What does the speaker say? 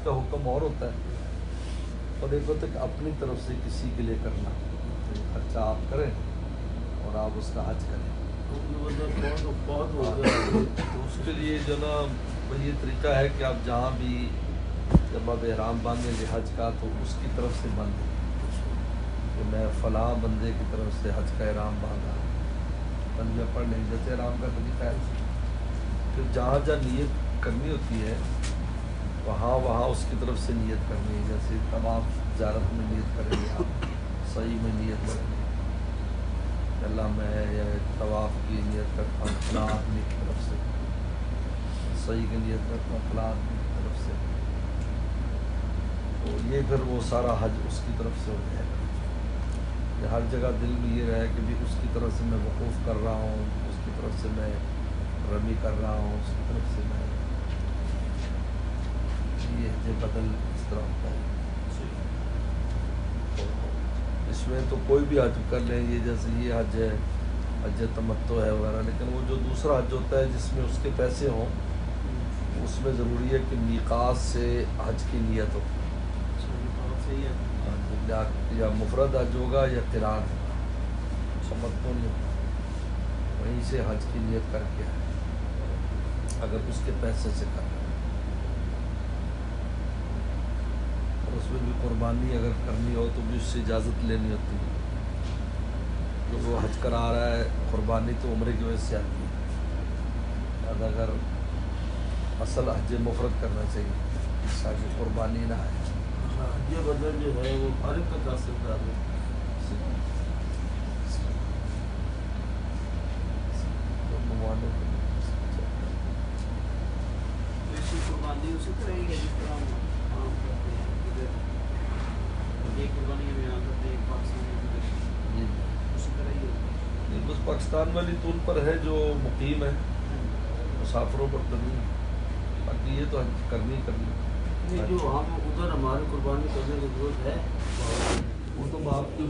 کا حکم اور ہوتا ہے، اور ایک ہوتا ہے کہ اپنی طرف سے کسی کے لیے کرنا، خرچہ آپ کریں اور آپ اس کا حج کریں. تو اس کے لیے جو نا یہ طریقہ ہے کہ آپ جہاں بھی جب آپ احرام باندھیں گے حج کا تو اس کی طرف سے باندھیں کہ میں فلاں بندے کی طرف سے حج کا احرام باندھا، تنبیہ پڑھ لیں جیسے احرام کا طریقہ ہے. پھر جہاں جہاں نیت کرنی ہوتی ہے وہاں اس کی طرف سے نیت کرنی ہے. جیسے تمام زیارت میں نیت کریں گے آپ، صحیح میں نیت کریں گے کہ اللہ میں طواف کی نیت کرتا ہوں فلاں آدمی کی طرف سے، صحیح کی نیت کرتا ہوں فلاں آدمی کی طرف سے. تو یہ پھر وہ سارا حج اس کی طرف سے ہو جائے گا. کہ ہر جگہ دل میں یہ رہے کہ بھی اس کی طرف سے میں وقوف کر رہا ہوں، اس کی طرف سے میں رمی کر رہا ہوں، اس کی طرف سے میں یہ حج بدل اس طرح ہوتا ہے. تو اس میں تو کوئی بھی حج کر لیں، یہ جیسے یہ حج ہے حج تمتع ہے وغیرہ، لیکن وہ جو دوسرا حج ہوتا ہے جس میں اس کے پیسے ہوں اس میں ضروری ہے کہ میقات سے حج کی نیت ہو. یا مفرد حج ہوگا یا قران ہوگا، تمتع نہیں ہوگا. وہیں سے حج کی نیت کر کے آئے اگر اس کے پیسے سے کر رہے ہیں. اور اس میں بھی قربانی اگر کرنی ہو تو بھی اس سے اجازت لینی ہوتی ہے. جو وہ حج کرا رہا ہے قربانی تو عمرے کی وجہ سے آتی ہے، اگر اصل حج مفرد کرنا چاہیے تاکہ قربانی نہ آئے. حج بدل جو ہے وہ ہر ایک کا کر سکتا ہے. قربانی اسی طرح ہی ہے جس طرح ہم عام کرتے ہیں. ادھر ایک قربانی ہم یہاں کرتے ہیں، ایک پاکستان میں اسی طرح ہی ہوتی ہے. بس پاکستان والی تو ان پر ہے جو مقیم ہے، مسافروں پر تو نہیں. باقی یہ تو حج کرنی جو ہم ادھر ہماری قربانی کرنے کی ضرورت ہے وہ تو آپ کی